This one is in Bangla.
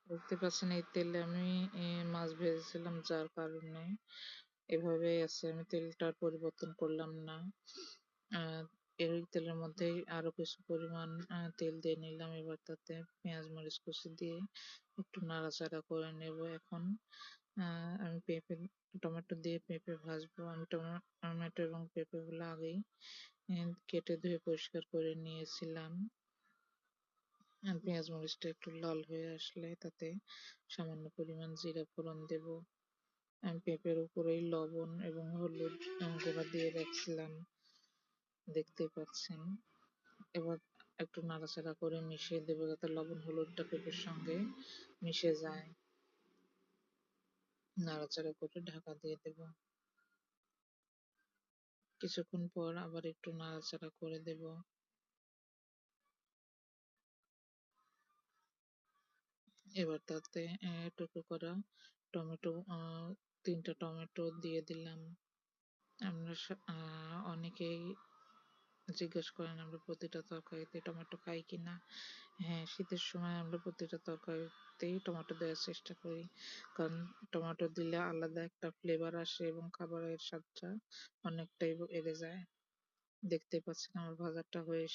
দেখতে পাচ্ছেন এই তেলে আমি মাছ ভেজেছিলাম, যার কারণে এভাবেই আছে। আমি তেলটার পরিবর্তন করলাম না। এই তেলের মধ্যেই আরো কিছু পরিমাণ তেল দিয়ে নিলাম। এবার তাতে পেঁয়াজ মরিচ কুচি দিয়ে একটু নাড়াচাড়া করে নেব। এখন আমি টমেটো দিয়ে পেঁপে ভাজবো। আমি টমেটো এবং পেঁপেগুলো আগেই কেটে ধুয়ে পরিষ্কার করে নিয়েছিলাম। পেঁয়াজ মরিচটা একটু লাল হয়ে আসলে তাতে সামান্য পরিমাণ জিরা ফোড়ন দেব। আমি পেঁপের উপরেই লবণ এবং হলুদ গুঁড়া দিয়ে রাখছিলাম, দেখতেই পাচ্ছেন। এবার একটু নাড়াচাড়া করে মিশিয়ে দেবো যাতে লবণ হলুদটা পেঁপের সঙ্গে মিশে যায়। নাড়াচাড়া করে ঢাকা দিয়ে দেব। কিছুক্ষণ পর আবার একটু নাড়াচাড়া করে দেব। এবার তাতে টুকরো করা টমেটো, 3টা টমেটো দিয়ে দিলাম। আমরা অনেকেই জিজ্ঞেস করেন আমরা প্রতিটা তরকারিতে টমেটো খাই কিনা। হ্যাঁ, শীতের সময় আমরা প্রতিটা তরকারিতেই টমেটো দেওয়ার চেষ্টা করি, কারণ টমেটো দিলে আলাদা একটা ফ্লেভার আসে এবং খাবারের স্বাদটা অনেকটাই বেড়ে যায়। দেখতেই পাচ্ছেন আমার ভাজাটা হয়ে